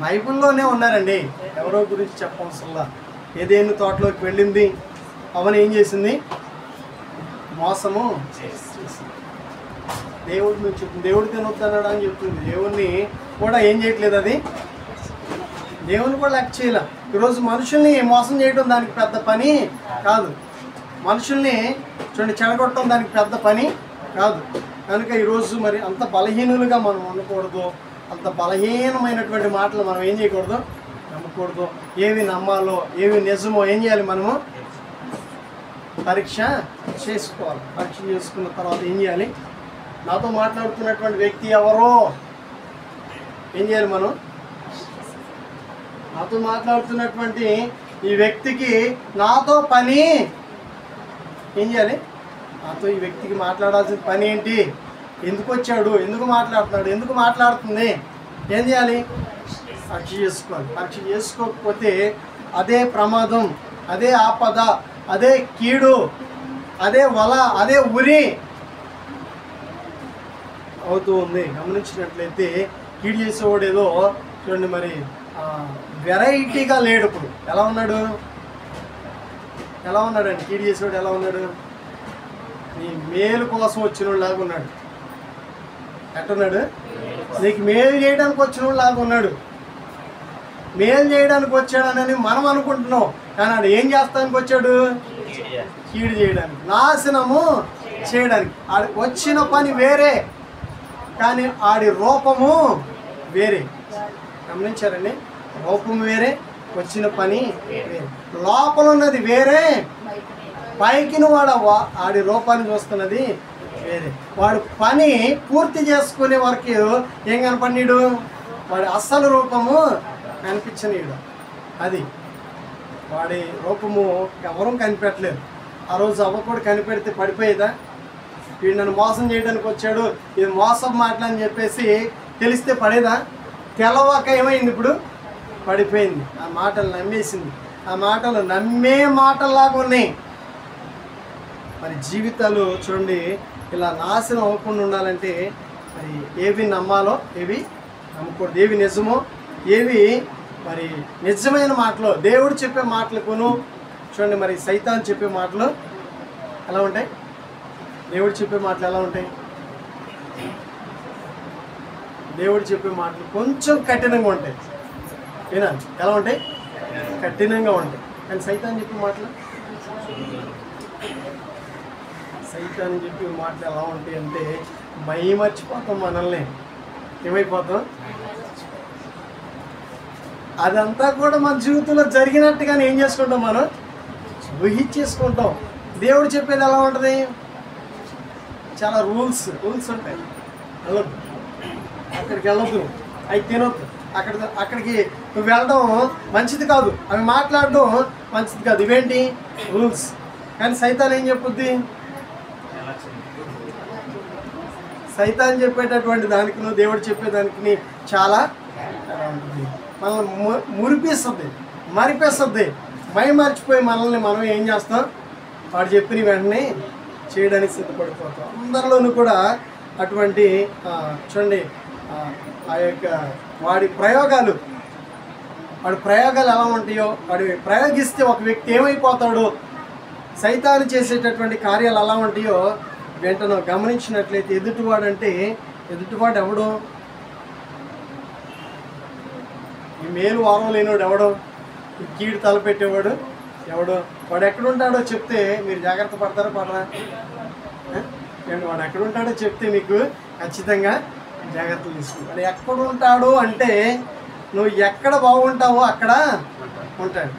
S1: బైబిల్లోనే ఉన్నారండి. ఎవరో గురించి చెప్పవసరంలా. ఏదేను తోటలోకి వెళ్ళింది, అవని ఏం చేసింది? మోసము చేసింది. దేవుడు మీకు చెప్తుంది, దేవుడు తినొద్దన్నాడు అని చెప్తుంది. దేవుణ్ణి కూడా ఏం చేయట్లేదు, అది దేవుని కూడా లెక్క చేయాల. ఈరోజు మనుషుల్ని మోసం చేయడం దానికి పెద్ద పని కాదు. మనుషుల్ని చూడండి చెడగొట్టడం దానికి పెద్ద పని కాదు. కనుక ఈరోజు మరి అంత బలహీనులుగా మనం ఉండకూడదు. అంత బలహీనమైనటువంటి మాటలు మనం ఏం చేయకూడదు? నమ్మకూడదు. ఏవి నమ్మాలో, ఏవి నిజమో ఏం చేయాలి? మనము పరీక్ష చేసుకోవాలి. పరీక్ష చేసుకున్న తర్వాత ఏం చేయాలి? నాతో మాట్లాడుతున్నటువంటి వ్యక్తి ఎవరో ఏం చేయాలి? మనం నాతో మాట్లాడుతున్నటువంటి ఈ వ్యక్తికి నాతో పని ఏం చేయాలి? నాతో ఈ వ్యక్తికి మాట్లాడాల్సిన పని ఏంటి? ఎందుకు వచ్చాడు? ఎందుకు మాట్లాడుతున్నాడు? ఎందుకు మాట్లాడుతుంది? ఏం చేయాలి? పరీక్ష చేసుకోవాలి. పరీక్ష చేసుకోకపోతే అదే ప్రమాదం, అదే ఆపద, అదే కీడు, అదే వల, అదే ఉరి అవుతూ ఉంది. గమనించినట్లయితే కీడు చేసేవాడు ఏదో చూడండి మరి వెరైటీగా లేడు. ఇప్పుడు ఎలా ఉన్నాడు? ఎలా ఉన్నాడండి? కీడు చేసేవాడు ఎలా ఉన్నాడు? నీ మేలు కోసం వచ్చిన లాగా ఉన్నాడు. ఎట్టున్నాడు? నీకు మేలు చేయడానికి వచ్చిన లాగా ఉన్నాడు. మేలు చేయడానికి వచ్చాడనని మనం అనుకుంటున్నాం, కానీ ఆడు ఏం చేస్తానికి వచ్చాడు? కీడు చేయడానికి, నాశనము చేయడానికి. ఆడి వచ్చిన పని వేరే, కానీ ఆడి రూపము వేరే. గమనించారండి? రూపం వేరే, వచ్చిన పని వేరే. లోపల ఉన్నది వేరే, పైకి వాడు ఆడి రూపాన్ని చూస్తున్నది వేరే. వాడు పని పూర్తి చేసుకునే వరకు ఏం కనపడినాడు? వాడి అసలు రూపము కనిపించనీడు. అది వాడి రూపము ఎవరూ కనిపెట్టలేదు. ఆ రోజు అవ్వకూడ కనిపెడితే పడిపోయేదా? వీడు నన్ను మోసం చేయడానికి వచ్చాడు, ఇది మోసం మాటలని చెప్పేసి తెలిస్తే పడేదా? తెలవక ఏమైంది? ఇప్పుడు పడిపోయింది. ఆ మాటలు నమ్మేసింది. ఆ మాటలు నమ్మే మాటల్లాగా ఉన్నాయి. మరి జీవితాలు చూడండి, ఇలా నాశనం అవ్వకుండా ఉండాలంటే మరి ఏవి నమ్మాలో, ఏవి నమ్మకూడదు, ఏవి నిజమో, ఏవి మరి నిజమైన మాటలు, దేవుడు చెప్పే మాటలకును. చూడండి, మరి సైతాన్ చెప్పే మాటలు ఎలా ఉంటాయి? దేవుడు చెప్పే మాటలు ఎలా ఉంటాయి? దేవుడు చెప్పే మాటలు కొంచెం కఠినంగా ఉంటాయి. వినాలి, ఎలా ఉంటాయి? కఠినంగా ఉంటాయి. కానీ సైతాన్ చెప్పే మాటలు, సైతాన్ చెప్పే మాటలు ఎలా ఉంటాయి అంటే మర్చిపోతాం. మనల్ని ఏమైపోతాం? అదంతా కూడా మన జీవితంలో జరిగినట్టుగానే ఏం చేసుకుంటాం? మనం ఊహించేసుకుంటాం. దేవుడు చెప్పేది ఎలా ఉంటుంది? చాలా రూల్స్ ఉంటాయి. వెళ్ళొద్దు, అక్కడికి వెళ్ళొద్దు, అవి తినొద్దు, అక్కడికి నువ్వు వెళ్ళడం మంచిది కాదు, అవి మాట్లాడడం మంచిది కాదు. ఇవేంటి? రూల్స్. కానీ సైతాన్ ఏం చెప్పుద్ది? సైతాన్ చెప్పేటటువంటి దానికి దేవుడు చెప్పేదానికి చాలా ఉంటుంది. మనల్ని మురిపిస్తుంది, మరిపిస్తుంది. మర్చిపోయి మనల్ని మనం ఏం చేస్తాం? వాడు చెప్పిన వెంటనే చేయడానికి సిద్ధపడిపోతాం. అందరిలోనూ కూడా అటువంటి చూడండి, ఆ యొక్క వాడి ప్రయోగాలు ఎలా ఉంటాయో, వాడి ప్రయోగిస్తే ఒక వ్యక్తి ఏమైపోతాడో, సైతాను చేసేటటువంటి కార్యాలు ఎలా ఉంటాయో వెంటనే గమనించినట్లయితే ఎదుటివాడు ఎవడో? ఈ మేలు వారం లేనివాడు ఎవడో? ఈ కీడు తలపెట్టేవాడు ఎవడో? వాడు ఎక్కడుంటాడో చెప్తే మీరు జాగ్రత్త పడతారా పడరా? వాడు ఎక్కడుంటాడో చెప్తే మీకు ఖచ్చితంగా జాగ్రత్తలు తీసుకుంటాడు. వాడు ఎక్కడుంటాడు అంటే నువ్వు ఎక్కడ బాగుంటావో అక్కడ ఉంటాడు.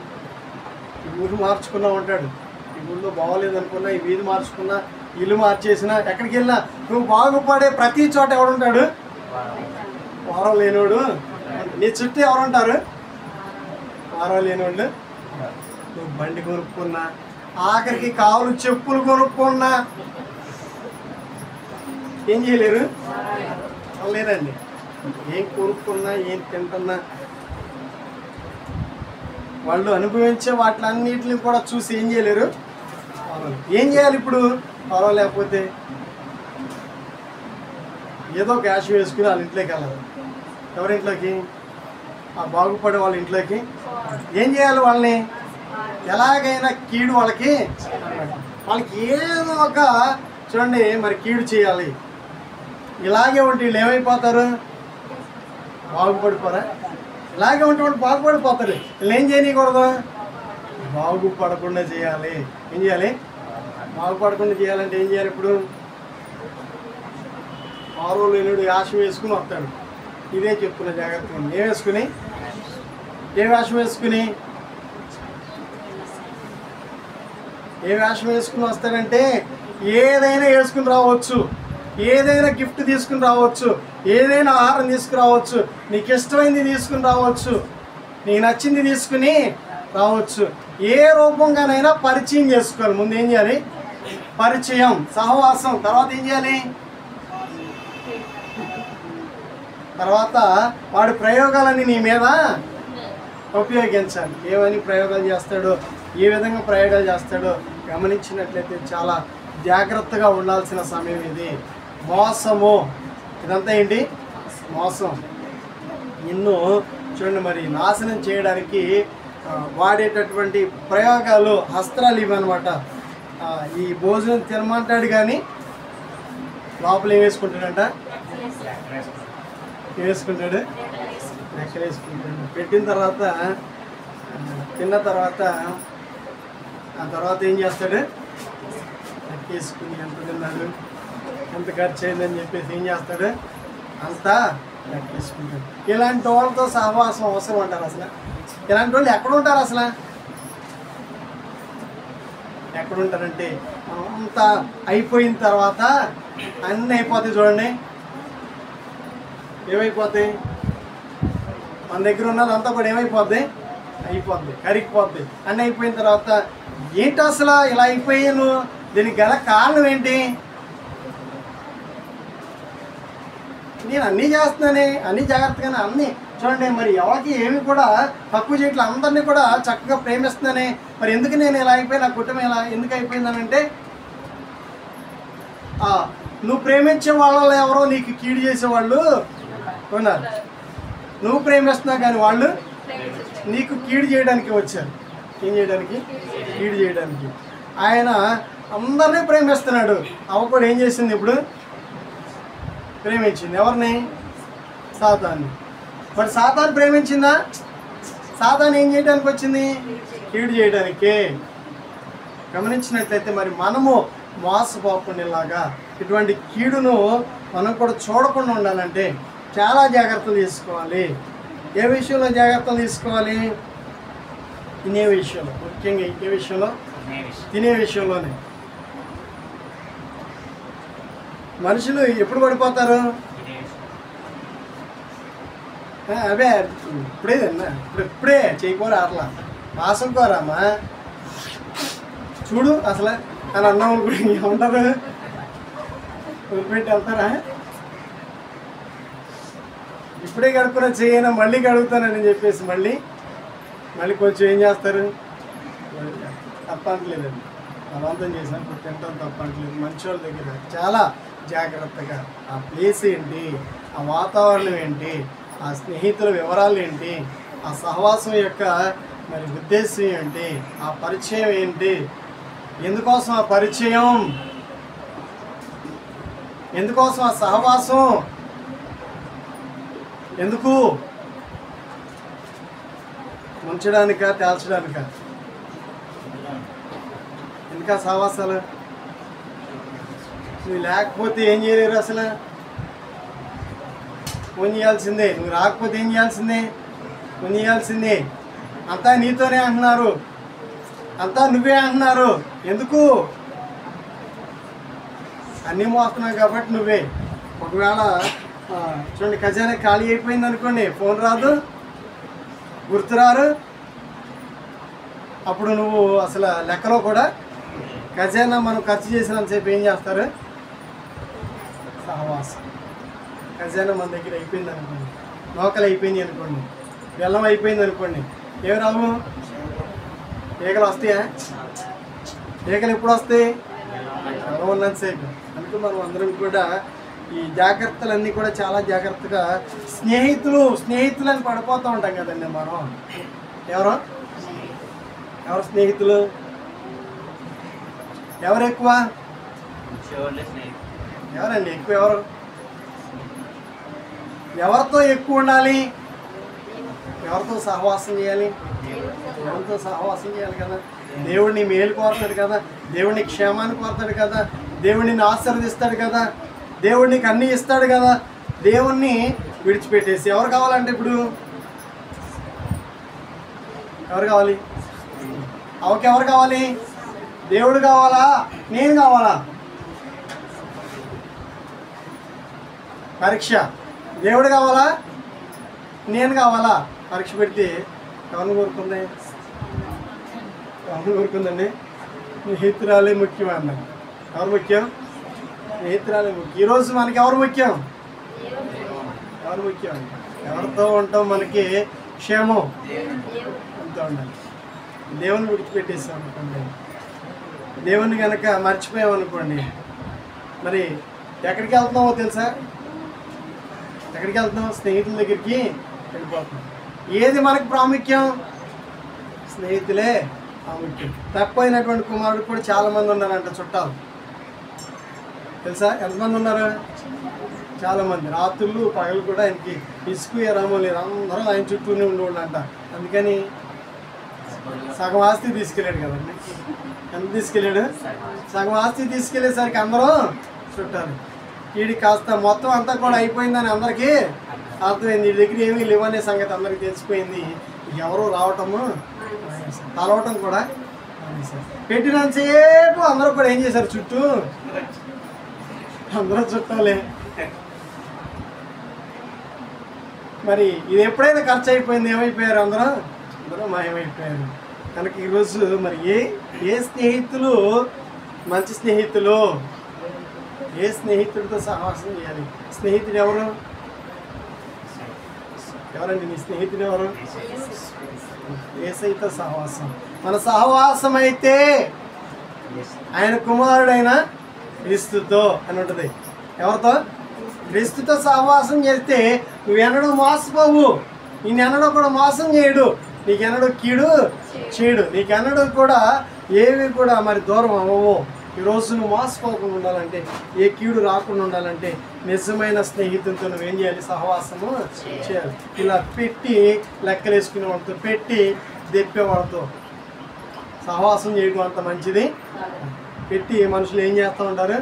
S1: ఈ ఊరు మార్చుకున్నా ఉంటాడు. ఈ ఊళ్ళో బాగోలేదనుకున్నా, ఈ వీధి మార్చుకున్నా, ఇల్లు మార్చేసినా, ఎక్కడికి వెళ్ళినా నువ్వు బాగుపడే ప్రతి చోట ఎవడుంటాడు? వారం లేనివాడు. నీ చుట్టూ ఎవరుంటారు? వారం లేనివాళ్ళు. నువ్వు బండి కొనుక్కున్నా, ఆఖరికి కావులు చెప్పులు కొనుక్కున్నా ఏం చేయలేరు? లేదండి. ఏం కొనుక్కున్నా, ఏం తింటున్నా, వాళ్ళు అనుభవించే వాటిలన్నిటిని కూడా చూసి ఏం చేయలేరు? ఏం చేయాలి ఇప్పుడు? లేకపోతే ఏదో క్యాష్ వేసుకుని వాళ్ళ ఇంట్లోకి వెళ్ళాలి. ఎవరింట్లోకి? ఆ బాగుపడే వాళ్ళ ఇంట్లోకి. ఏం చేయాలి? వాళ్ళని ఎలాగైనా కీడు వాళ్ళకి ఏదో ఒక చూడండి మరి కీడు చేయాలి. ఇలాగే ఉంటే వీళ్ళు ఏమైపోతారు? బాగుపడిపోరా? ఇలాగే ఉంటే వాళ్ళు బాగుపడిపోతారు. వీళ్ళు ఏం చేయకూడదు? బాగుపడకుండా చేయాలి. ఏం చేయాలి? బాగుపడకుండా చేయాలంటే ఏం చేయాలి? ఇప్పుడు ఆరో లేనుడు వేషం వేసుకుని వస్తాడు. ఇదే చెప్తున్నా జాగ్రత్తగా. ఏ వేషం వేసుకుని వస్తాడంటే ఏదైనా వేసుకుని రావచ్చు, ఏదైనా గిఫ్ట్ తీసుకుని రావచ్చు, ఏదైనా ఆహారం తీసుకురావచ్చు, నీకు ఇష్టమైంది తీసుకుని రావచ్చు, నీకు నచ్చింది తీసుకుని రావచ్చు. ఏ రూపంగానైనా పరిచయం చేసుకోవాలి. ముందు ఏం చేయాలి? పరిచయం, సహవాసం. తర్వాత ఏం చేయాలి? తర్వాత వాడి ప్రయోగాలన్నీ నీ మీద ఉపయోగించాలి. ఏమని ప్రయోగాలు చేస్తాడో, ఏ విధంగా ప్రయోగాలు చేస్తాడో గమనించినట్లయితే చాలా జాగ్రత్తగా ఉండాల్సిన సమయం ఇది. మోసము, ఇదంతా ఏంటి? మోసం. నిన్ను చూడండి మరి నాశనం చేయడానికి వాడేటటువంటి ప్రయోగాలు, అస్త్రాలు ఇవన్నమాట. ఈ భోజనం తినమంటాడు కానీ లోపల ఏం వేసుకుంటాడంట? వేసుకుంటాడు, లెక్కలు వేసుకుంటాడు. పెట్టిన తర్వాత తిన్న తర్వాత ఆ తర్వాత ఏం చేస్తాడు? లెక్క వేసుకుని ఎంత తిన్నాడు, ఎంత ఖర్చు అయిందని చెప్పేసి ఏం చేస్తాడు? అంతా లెక్క వేసుకుంటాడు. ఇలాంటి వాళ్ళతో సహవాసం అవసరం అంటారు అసలు? ఇలాంటి వాళ్ళు ఎక్కడ ఉంటారు అసలు? ఎక్కడుంటారంటే అంతా అయిపోయిన తర్వాత అన్నీ అయిపోతాయి. చూడండి ఏమైపోతాయి? మన దగ్గర ఉన్నదంతా కూడా ఏమైపోద్ది? అయిపోద్ది, కరిగిపోద్ది. అన్నీ అయిపోయిన తర్వాత ఏంటి అసలు ఇలా అయిపోయాను, దీనికి గల కారణం ఏంటి? నేను అన్నీ చేస్తున్నానే, అన్నీ జాగ్రత్తగానే అన్నీ చూడండి. మరి ఎవరికి ఏమి కూడా తక్కువ చేయట్లేదు, అందరినీ కూడా చక్కగా ప్రేమిస్తున్నానే. మరి ఎందుకు నేను ఇలా అయిపోయి, నా కుటుంబం ఇలా ఎందుకు అయిపోయిందనంటే నువ్వు ప్రేమించే వాళ్ళలో ఎవరో నీకు కీడు చేసేవాళ్ళు ఉన్నారు. నువ్వు ప్రేమిస్తున్నావు కానీ వాళ్ళు నీకు కీడు చేయడానికి వచ్చారు. ఏం చేయడానికి? కీడు చేయడానికి. ఆయన అందరినీ ప్రేమిస్తున్నాడు. అవ కూడా ఏం చేసింది? ఇప్పుడు ప్రేమించింది ఎవరిని? సాతాన్ని. మరి సాతాను ప్రేమించిందా? సాతాను ఏం చేయడానికి వచ్చింది? కీడు చేయడానికే. గమనించినట్లయితే మరి మనము మోసపోకుండాలాగా ఇటువంటి కీడును మనం కూడా చూడకుండా ఉండాలంటే చాలా జాగ్రత్తలు తీసుకోవాలి. ఏ విషయంలో జాగ్రత్తలు తీసుకోవాలి? తినే విషయంలో, ముఖ్యంగా ఏ విషయంలో? తినే విషయంలోనే. మనుషులు ఎప్పుడు పడిపోతారు? అవే ఇప్పుడే తిన్నా, ఇప్పుడే చేయకోరా, అట్లా మాసంకోరామా చూడు అసలు అని అన్నాం అనుకుంటే ఏమంటారు? వదిలిపెట్టి వెళ్తారా? ఇప్పుడే కడుక్కున్నా చేయనా, మళ్ళీ కడుగుతానని చెప్పేసి మళ్ళీ కొంచెం ఏం చేస్తారు? తప్పట్లేదండి, బలవంతం చేశాను, ఇప్పుడు తింటాం తప్పట్లేదు. మంచి వాళ్ళ దగ్గర చాలా జాగ్రత్తగా ఆ ప్లేస్ ఏంటి, ఆ వాతావరణం ఏంటి, ఆ స్నేహితుల వివరాలు ఏంటి, ఆ సహవాసం యొక్క మరి ఉద్దేశం ఏంటి, ఆ పరిచయం ఏంటి, ఎందుకోసం ఆ పరిచయం, ఎందుకోసం ఆ సహవాసం, ఎందుకు? ముంచడానికా, తేల్చడానికా? ఎందుకా సహవాసాలు? నువ్వు లేకపోతే ఏం చేయలేరు అసలు. ఫోన్ చేయాల్సిందే, నువ్వు రాకపోతే ఏం చేయాల్సిందే? ఫోన్ చేయాల్సిందే. అంతా నీతోనే అంటున్నారు, అంతా నువ్వే అంటున్నారు. ఎందుకు? అన్నీ మోస్తున్నావు కాబట్టి నువ్వే. ఒకవేళ చూడండి, ఖజానా ఖాళీ అయిపోయింది అనుకోండి, ఫోన్ రాదు, గుర్తురారు. అప్పుడు నువ్వు అసలు లెక్కలో కూడా ఖజానా మనం ఖర్చు చేసినంతసేపు ఏం చేస్తారు? సహవాసం. ఖజానా మన దగ్గర అయిపోయింది అనుకోండి, నౌకలు అయిపోయింది అనుకోండి, బెల్లం అయిపోయింది అనుకోండి, ఏమి రావు? ఈగలు వస్తాయా? ఈగలు ఎప్పుడు వస్తాయి? బెల్లం ఉన్నంతసేపు. అందుకే మనం అందరం కూడా ఈ జాగ్రత్తలన్నీ కూడా చాలా జాగ్రత్తగా, స్నేహితులని పడిపోతూ ఉంటాం కదండి మనం. ఎవరు స్నేహితులు? ఎవరు ఎక్కువ? ఎవరండి ఎక్కువ? ఎవరితో ఎక్కువ ఉండాలి? ఎవరితో సహవాసం చేయాలి? దేవుడితో సహవాసం చేయాలి కదా. దేవుడిని మేలు కోరుతాడు కదా, దేవుడిని క్షేమాన్ని కోరుతాడు కదా, దేవుడిని ఆశీర్వదిస్తాడు కదా, దేవుడికి అన్నీ ఇస్తాడు కదా. దేవుణ్ణి విడిచిపెట్టేసి ఎవరు కావాలంటే ఇప్పుడు ఎవరు కావాలి? అవకెవరు కావాలి? దేవుడు కావాలా, నేను కావాలా? పరీక్ష. దేవుడు కావాలా, నేను కావాలా? పరీక్ష పెడితే ఎవరిని కోరుకుంది? ఎవరిని కోరుకుందండి? స్నేహితురాలే ముఖ్యం అన్నారు. ఎవరు ముఖ్యం? స్నేహితురాలే ముఖ్యం. ఈరోజు మనకి ఎవరు ముఖ్యం? ఎవరు ముఖ్యం? ఎవరితో ఉంటాం మనకి క్షేమం అంతా ఉండాలి. దేవుని విడిచిపెట్టేసాం అనుకోండి, దేవుని కనుక మర్చిపోయామనుకోండి, మరి ఎక్కడికి వెళ్తున్నామో తెలుసా? ఎక్కడికి వెళ్తున్నాం? స్నేహితుల దగ్గరికి వెళ్ళిపోతున్నాం. ఏది మనకు ప్రాముఖ్యం? స్నేహితులే ప్రాముఖ్యం. తప్పైనటువంటి కుమారుడు కూడా చాలామంది ఉన్నారంట చుట్టాలు. తెలుసా ఎంతమంది ఉన్నారు? చాలామంది. రాత్రులు పగలు కూడా ఆయనకి ఇసుకు ఎరామో లేదు, అందరూ ఆయన చుట్టూనే ఉండేవాళ్ళు అంట. అందుకని సగం ఆస్తి తీసుకెళ్ళాడు కదండి. ఎంత తీసుకెళ్ళాడు? సగం ఆస్తి తీసుకెళ్ళేసరికి అందరూ చుట్టాలి. వీడికి కాస్త మొత్తం అంతా కూడా అయిపోయిందని అందరికీ అర్థమైంది. వీడి దగ్గర ఏమీ లేవనే సంగతి అందరికీ తెలిసిపోయింది. ఎవరో రావటము కలవటం కూడా పెట్టినంతసేపు అందరూ కూడా ఏం చేశారు? చుట్టూ అందరూ చుట్టాలే. మరి ఇది ఎప్పుడైనా ఖర్చు అయిపోయింది, ఏమైపోయారు? అందరూ మాయమైపోయారు. కనుక ఈరోజు మరి ఏ స్నేహితులు మంచి స్నేహితులు? ఏ స్నేహితుడితో సహవాసం చేయాలి? స్నేహితుడు ఎవరండి? నీ స్నేహితుడు ఎవరు? యేసయ్యతో సహవాసం. మన సహవాసం అయితే ఆయన కుమారుడైన క్రీస్తుతో అని ఉంటుంది. ఎవరితో? క్రీస్తుతో సహవాసం చేస్తే నువ్వెన్నడూ మోసపోవు. నిన్నెన్నడూ కూడా మోసం చేయడు. నీకెన్నడూ కీడు చేయడు. నీకెన్నడూ కూడా ఏవి కూడా మరి దూరం అవ్వవు. ఈరోజు నువ్వు మోసపోకుండా ఉండాలంటే, ఏ కీడు రాకుండా ఉండాలంటే నిజమైన స్నేహితులతో నువ్వేం చేయాలి? సహవాసము చేయాలి. ఇలా పెట్టి లెక్కలు వేసుకునే వాళ్ళతో, పెట్టి దెప్పేవాళ్ళతో సహవాసం చేయడం అంత మంచిది. పెట్టి మనుషులు ఏం చేస్తూ ఉంటారు?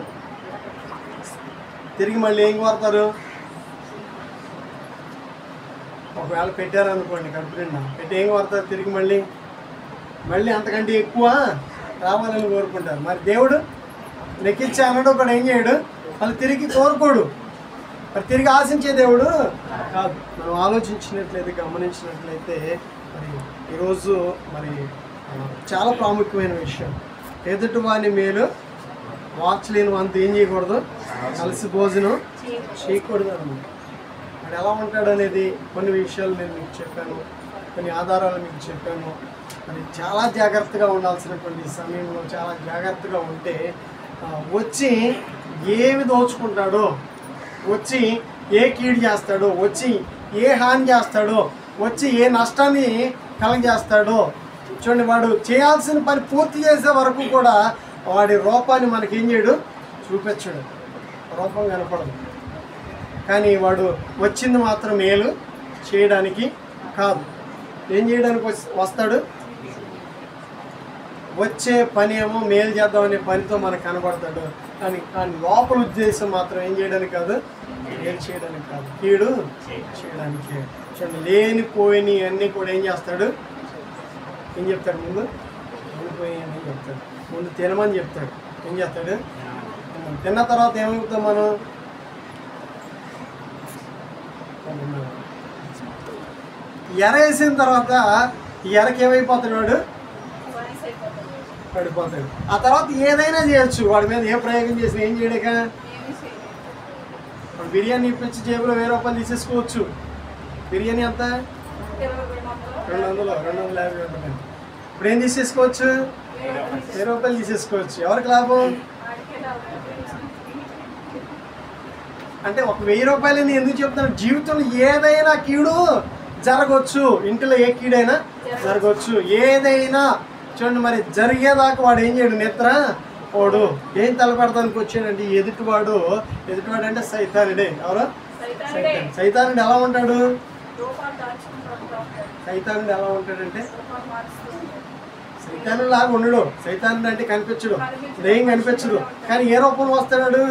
S1: తిరిగి మళ్ళీ ఏం కోరుతారు? ఒకవేళ పెట్టారనుకోండి కడుపు నిండా, పెట్టి ఏం కోరుతారు? తిరిగి మళ్ళీ అంతకంటే ఎక్కువ రావాలని కోరుకుంటారు. మరి దేవుడు లెక్కించే అన్నడు కూడా ఏం చేయడు? వాళ్ళు తిరిగి కోరుకోడు. మరి తిరిగి ఆశించే దేవుడు కాదు. మనం ఆలోచించినట్లయితే, గమనించినట్లయితే మరి ఈరోజు మరి చాలా ప్రాముఖ్యమైన విషయం. ఎదుటి వాని మేలు మార్చలేని వంత ఏం చేయకూడదు? కలిసి భోజనం చేయకూడదు అన్నమాట. మరి ఎలా ఉంటాడు అనేది కొన్ని విషయాలు నేను మీకు చెప్పాను, కొన్ని ఆధారాలు మీకు చెప్పాను. మరి చాలా జాగ్రత్తగా ఉండాల్సినటువంటి సమయంలో చాలా జాగ్రత్తగా ఉంటే వచ్చి ఏమి దోచుకుంటాడో, వచ్చి ఏ కీడు చేస్తాడో, వచ్చి ఏ హాని చేస్తాడో, వచ్చి ఏ నష్టాన్ని కలగజేస్తాడో చూడండి. వాడు చేయాల్సిన పని పూర్తి చేసే వరకు కూడా వాడి రూపాన్ని మనకేం చేయడు? చూపించడు. రూపం కనపడదు. కానీ వాడు వచ్చింది మాత్రం మేలు చేయడానికి కాదు. ఏం చేయడానికి వస్తాడు? వచ్చే పని ఏమో మేలు చేద్దామనే పనితో మనకు కనబడతాడు. కానీ లోపల ఉద్దేశం మాత్రం ఏం చేయడానికి కాదు? మేలు చేయడానికి కాదు, కీడు చేయడానికి. లేనిపోయినవి అన్నీ కూడా ఏం చేస్తాడు? ఏం చెప్తాడు? ముందు లేనిపోయినవి చెప్తాడు. ముందు తినమని చెప్తాడు. ఏం చేస్తాడు? తిన్న తర్వాత ఏమవుతాం మనం? ఎర వేసిన తర్వాత ఈ ఎరకి ఏమైపోతాడు? వాడు పడిపోతాడు. ఆ తర్వాత ఏదైనా చేయొచ్చు. వాడి మీద ఏ ప్రయోగం చేసినా ఏం చేయలేక బిర్యానీ ఇప్పించి జేబులో 1000 రూపాయలు తీసేసుకోవచ్చు. బిర్యానీ ఎంత? 250 ఉంటుంది. ఇప్పుడు ఏం తీసేసుకోవచ్చు? 1000 రూపాయలు తీసేసుకోవచ్చు. ఎవరికి లాభం? అంటే ఒక 1000 రూపాయలని ఎందుకు చెప్తున్నాను? జీవితంలో ఏదైనా కీడు జరగవచ్చు. ఇంటిలో ఏ కీడైనా జరగవచ్చు. ఏదైనా చూడండి. మరి జరిగేదాకా వాడు ఏం చేయడు? నిద్ర వాడు ఏం తలపెడతానికి వచ్చాడంటే ఎదుటివాడు అంటే సైతానుడే. ఎవరు? సైతానుడు ఎలా ఉంటాడు? సైతానుడు ఎలా ఉంటాడంటే సైతానుడు లాగా ఉండడు. సైతానుడు అంటే కనిపించడు, ఏం కనిపించడు. కానీ ఏ రూపంలో వస్తాడు?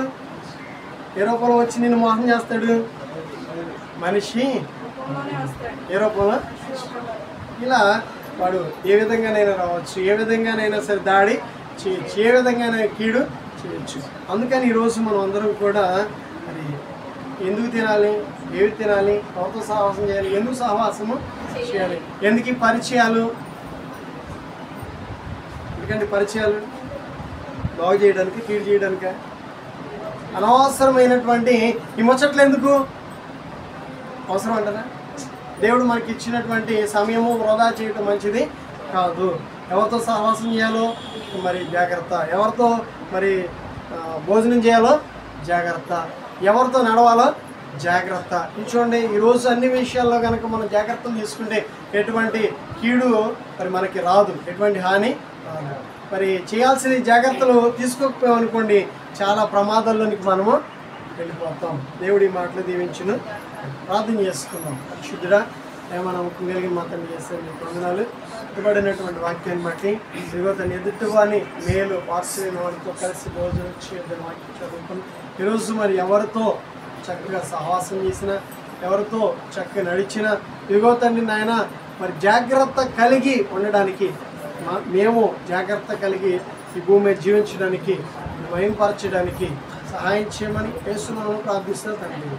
S1: ఏ రూపంలో వచ్చి నిన్ను మోసం చేస్తాడు? మనిషి ఏ రూపంలో? ఇలా వాడు ఏ విధంగానైనా రావచ్చు, ఏ విధంగానైనా సరే దాడి చేయొచ్చు, ఏ విధంగానైనా కీడు చేయొచ్చు. అందుకని ఈరోజు మనం అందరం కూడా మరి ఎందుకు తినాలి, ఏవి తినాలి, ఎవరితో సహవాసం చేయాలి, ఎందుకు సహవాసము చేయాలి, ఎందుకు ఈ పరిచయాలు? ఎందుకంటే పరిచయాలు బాగు చేయడానికి, కీడు చేయడానిక? అనవసరమైనటువంటి ఈ ముచ్చట్లు ఎందుకు అవసరం అంటారా? దేవుడు మనకి ఇచ్చినటువంటి సమయము వృధా చేయటం మంచిది కాదు. ఎవరితో సహవాసం చేయాలో మరి జాగ్రత్త, ఎవరితో మరి భోజనం చేయాలో జాగ్రత్త, ఎవరితో నడవాలో జాగ్రత్త. చూడండి, ఈరోజు అన్ని విషయాల్లో కనుక మనం జాగ్రత్తలు తీసుకుంటే ఎటువంటి కీడు మరి మనకి రాదు, ఎటువంటి హాని రాదు. మరి చేయాల్సిన జాగ్రత్తలు తీసుకోకపోయామనుకోండి చాలా ప్రమాదాల్లోనికి మనము వెళ్ళిపోతాం. దేవుడి మాటలు దీవించును. ప్రార్థన చేసుకుందాం. పరిశుద్ధుడా, ఏమైనా కలిగిన మాత్రం చేస్తే మీకు వందనాలు. ఇవ్వబడినటువంటి వాక్యాన్ని బట్టి ఇదిగో తన ఎదుటివాని మేలు వార్సైన వారితో కలిసి భోజనం చేయడం వాక్యం చదువుకుని ఈరోజు మరి ఎవరితో చక్కగా సహవాసం చేసిన, ఎవరితో చక్కగా నడిచిన ఇదిగో తండ్రి నాయన మరి జాగ్రత్త కలిగి ఉండడానికి, మేము జాగ్రత్త కలిగి ఈ భూమి మీద జీవించడానికి, మహిమపరచడానికి సహాయం చేయమని యేసు నామములో ప్రార్థిస్తున్నా తండ్రి.